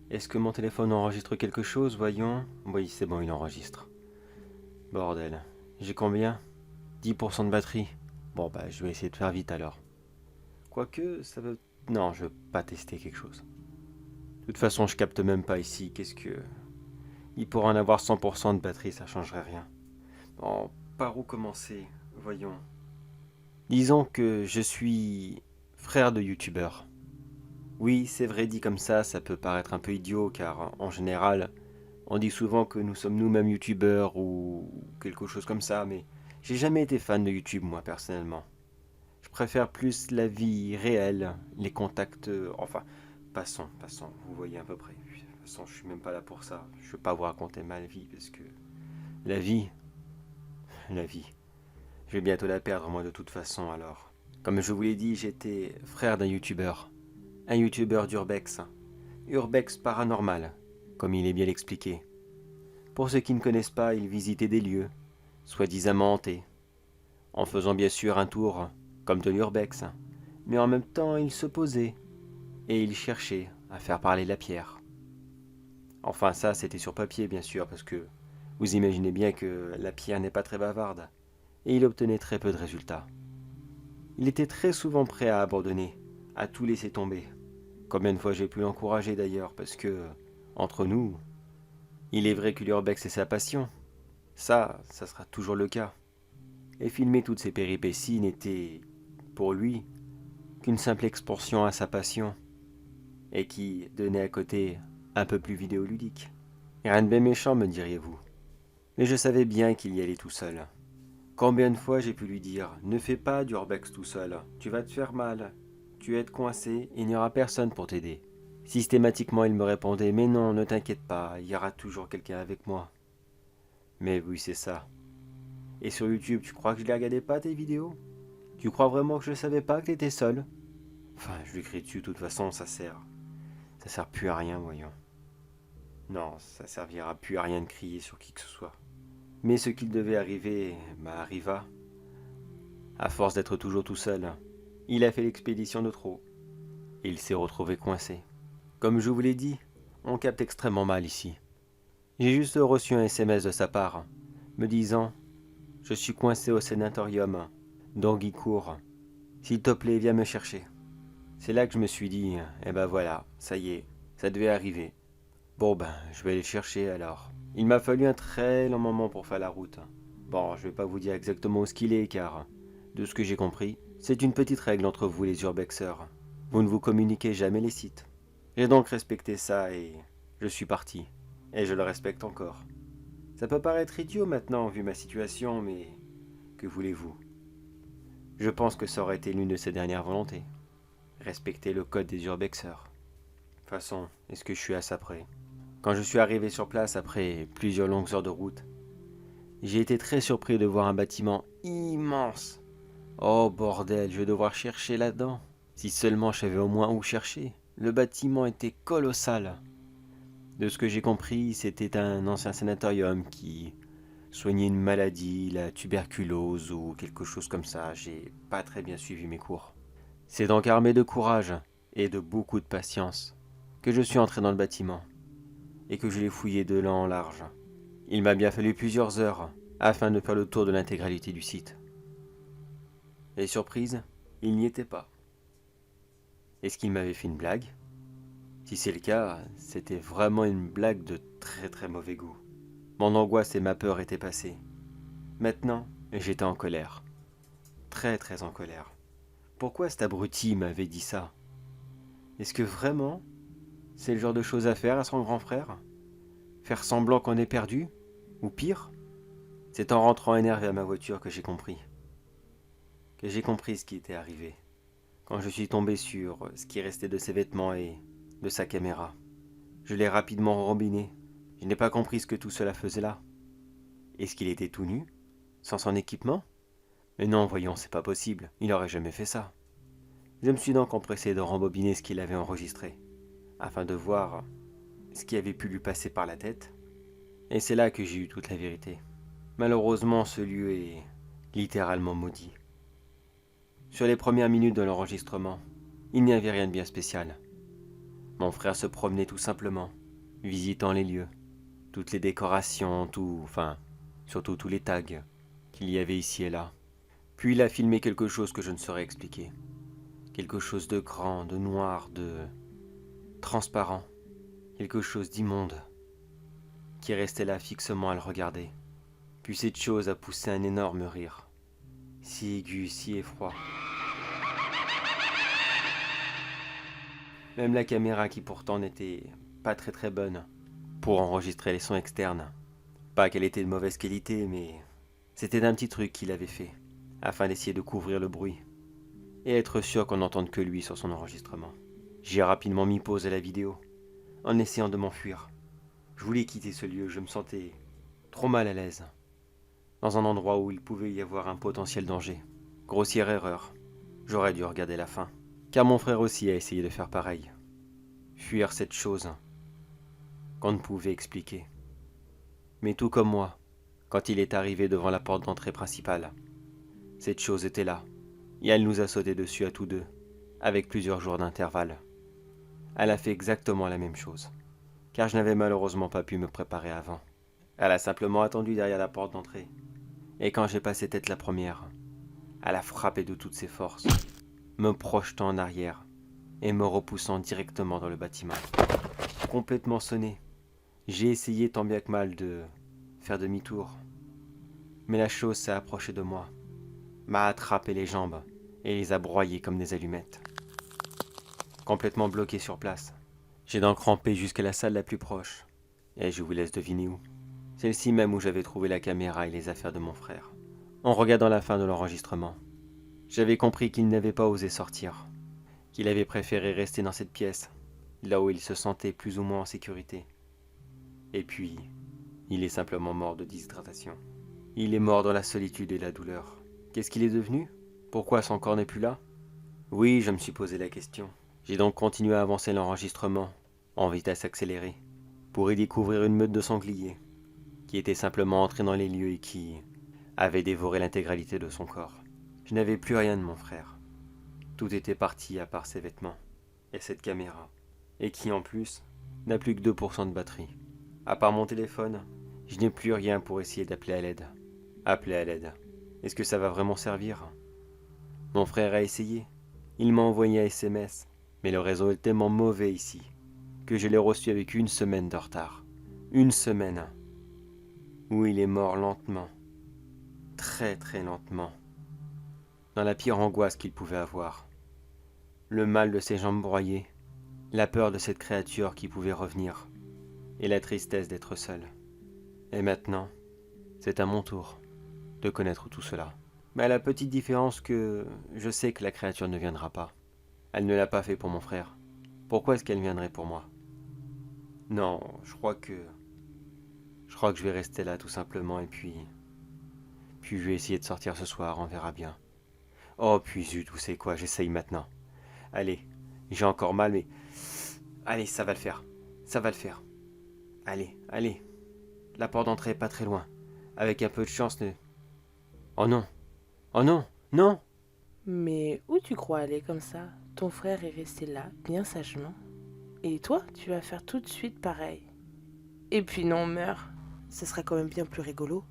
Est-ce que mon téléphone enregistre quelque chose, voyons? Oui, c'est bon, il enregistre. Bordel. J'ai combien? 10% de batterie. Bon, bah, je vais essayer de faire vite alors. Quoique, ça veut... Non, je veux pas tester quelque chose. De toute façon, je capte même pas ici. Qu'est-ce que... Il pourrait en avoir 100% de batterie, ça changerait rien. Bon, par où commencer? Voyons. Disons que je suis frère de youtubeur. Oui, c'est vrai, dit comme ça peut paraître un peu idiot, car en général, on dit souvent que nous sommes nous-mêmes youtubeurs ou quelque chose comme ça, mais j'ai jamais été fan de YouTube, moi, personnellement. Je préfère plus la vie réelle, les contacts... enfin, passons, vous voyez à peu près. De toute façon, je suis même pas là pour ça. Je veux pas vous raconter ma vie, parce que... La vie... La vie... Je vais bientôt la perdre, moi, de toute façon, alors. Comme je vous l'ai dit, j'étais frère d'un youtubeur. Un youtubeur d'Urbex. Urbex paranormal, comme il est bien expliqué. Pour ceux qui ne connaissent pas, il visitait des lieux, soi-disant hantés, en faisant bien sûr un tour, comme de l'Urbex, mais en même temps il se posait, et il cherchait à faire parler la pierre. Enfin ça c'était sur papier bien sûr, parce que vous imaginez bien que la pierre n'est pas très bavarde, et il obtenait très peu de résultats. Il était très souvent prêt à abandonner, à tout laisser tomber. Combien de fois j'ai pu l'encourager d'ailleurs, parce que, entre nous, il est vrai que l'Urbex est sa passion. Ça sera toujours le cas. Et filmer toutes ces péripéties n'était, pour lui, qu'une simple expansion à sa passion, et qui donnait à côté un peu plus vidéoludique. Rien de bien méchant, me diriez-vous. Mais je savais bien qu'il y allait tout seul. Combien de fois j'ai pu lui dire « Ne fais pas d'Urbex tout seul, tu vas te faire mal, tu vas être coincé, il n'y aura personne pour t'aider. » Systématiquement, il me répondait « Mais non, ne t'inquiète pas, il y aura toujours quelqu'un avec moi. » Mais oui, c'est ça. Et sur YouTube, tu crois que je les regardais pas tes vidéos? Tu crois vraiment que je savais pas que t'étais seul? Enfin, je lui crie dessus, de toute façon, ça sert. Ça sert plus à rien, voyons. Non, ça servira plus à rien de crier sur qui que ce soit. Mais ce qu'il devait arriver, arriva. À force d'être toujours tout seul, il a fait l'expédition de trop. Et il s'est retrouvé coincé. Comme je vous l'ai dit, on capte extrêmement mal ici. J'ai juste reçu un SMS de sa part, me disant « Je suis coincé au sénatorium d'Anguicourt. S'il te plaît, viens me chercher. » C'est là que je me suis dit « Eh ben voilà, ça y est, ça devait arriver. Bon ben, je vais aller le chercher alors. » Il m'a fallu un très long moment pour faire la route. Bon, je vais pas vous dire exactement où ce qu'il est, car, de ce que j'ai compris, c'est une petite règle entre vous les urbexeurs. Vous ne vous communiquez jamais les sites. J'ai donc respecté ça et je suis parti. Et je le respecte encore. Ça peut paraître idiot maintenant vu ma situation, mais que voulez-vous? Je pense que ça aurait été l'une de ses dernières volontés. Respecter le code des urbexeurs. De toute façon, est-ce que je suis à ça près? Quand je suis arrivé sur place après plusieurs longues heures de route, j'ai été très surpris de voir un bâtiment immense. Oh bordel, je vais devoir chercher là-dedans. Si seulement je savais au moins où chercher. Le bâtiment était colossal. De ce que j'ai compris, c'était un ancien sanatorium qui soignait une maladie, la tuberculose ou quelque chose comme ça. J'ai pas très bien suivi mes cours. C'est donc armé de courage et de beaucoup de patience que je suis entré dans le bâtiment et que je l'ai fouillé de long en large. Il m'a bien fallu plusieurs heures afin de faire le tour de l'intégralité du site. Et surprise, il n'y était pas. Est-ce qu'il m'avait fait une blague? Si c'est le cas, c'était vraiment une blague de très très mauvais goût. Mon angoisse et ma peur étaient passées. Maintenant, j'étais en colère. Très très en colère. Pourquoi cet abruti m'avait dit ça? Est-ce que vraiment, c'est le genre de choses à faire à son grand frère? Faire semblant qu'on est perdu? Ou pire? C'est en rentrant énervé à ma voiture que j'ai compris. Que j'ai compris ce qui était arrivé. Quand je suis tombé sur ce qui restait de ses vêtements et de sa caméra. Je l'ai rapidement rembiné. Je n'ai pas compris ce que tout cela faisait là. Est-ce qu'il était tout nu? Sans son équipement? Mais non, voyons, c'est pas possible. Il aurait jamais fait ça. Je me suis donc empressé de rembobiner ce qu'il avait enregistré, afin de voir ce qui avait pu lui passer par la tête, Et c'est là que j'ai eu toute la vérité. Malheureusement, ce lieu est littéralement maudit. Sur les premières minutes de l'enregistrement, il n'y avait rien de bien spécial. Mon frère se promenait tout simplement, visitant les lieux, toutes les décorations, surtout tous les tags qu'il y avait ici et là. Puis il a filmé quelque chose que je ne saurais expliquer. Quelque chose de grand, de noir, de transparent. Quelque chose d'immonde, qui restait là fixement à le regarder. Puis cette chose a poussé un énorme rire, si aigu, si effroi. Même la caméra qui pourtant n'était pas très bonne pour enregistrer les sons externes. Pas qu'elle était de mauvaise qualité, mais c'était un petit truc qu'il avait fait, afin d'essayer de couvrir le bruit, et être sûr qu'on n'entende que lui sur son enregistrement. J'ai rapidement mis pause à la vidéo, en essayant de m'enfuir. Je voulais quitter ce lieu, je me sentais trop mal à l'aise, dans un endroit où il pouvait y avoir un potentiel danger. Grossière erreur, j'aurais dû regarder la fin, car mon frère aussi a essayé de faire pareil. Fuir cette chose qu'on ne pouvait expliquer. Mais tout comme moi, quand il est arrivé devant la porte d'entrée principale, cette chose était là, et elle nous a sauté dessus à tous deux, avec plusieurs jours d'intervalle. Elle a fait exactement la même chose, car je n'avais malheureusement pas pu me préparer avant. Elle a simplement attendu derrière la porte d'entrée, et quand j'ai passé tête la première, elle a frappé de toutes ses forces, me projetant en arrière et me repoussant directement dans le bâtiment. Complètement sonné, j'ai essayé tant bien que mal de faire demi-tour, mais la chose s'est approchée de moi, m'a attrapé les jambes et les a broyées comme des allumettes. Complètement bloqué sur place, j'ai donc rampé jusqu'à la salle la plus proche, et je vous laisse deviner où. Celle-ci même où j'avais trouvé la caméra et les affaires de mon frère. En regardant la fin de l'enregistrement, j'avais compris qu'il n'avait pas osé sortir, qu'il avait préféré rester dans cette pièce, là où il se sentait plus ou moins en sécurité. Et puis, il est simplement mort de déshydratation. Il est mort dans la solitude et la douleur. Qu'est-ce qu'il est devenu? Pourquoi son corps n'est plus là? Oui, je me suis posé la question. J'ai donc continué à avancer l'enregistrement, en vitesse accélérée, pour y découvrir une meute de sangliers, qui était simplement entrée dans les lieux et qui avait dévoré l'intégralité de son corps. Je n'avais plus rien de mon frère. Tout était parti à part ses vêtements et cette caméra, et qui en plus n'a plus que 2% de batterie. À part mon téléphone, je n'ai plus rien pour essayer d'appeler à l'aide. Appeler à l'aide. Est-ce que ça va vraiment servir? Mon frère a essayé. Il m'a envoyé un SMS, mais le réseau est tellement mauvais ici que je l'ai reçu avec une semaine de retard. Une semaine où il est mort lentement, très lentement, dans la pire angoisse qu'il pouvait avoir. Le mal de ses jambes broyées, la peur de cette créature qui pouvait revenir, et la tristesse d'être seul. Et maintenant, c'est à mon tour de connaître tout cela. Mais à la petite différence que je sais que la créature ne viendra pas. Elle ne l'a pas fait pour mon frère. Pourquoi est-ce qu'elle viendrait pour moi? Non, je crois que je vais rester là tout simplement et puis je vais essayer de sortir ce soir, on verra bien. Oh puis zut, vous savez quoi, j'essaye maintenant. Allez, j'ai encore mal mais allez, ça va le faire. Ça va le faire. Allez. La porte d'entrée est pas très loin. Avec un peu de chance, ne... Oh non. Oh non. Non. Mais où tu crois aller comme ça? Ton frère est resté là, bien sagement. Et toi, tu vas faire tout de suite pareil. Et puis non, meurs. Ce serait quand même bien plus rigolo.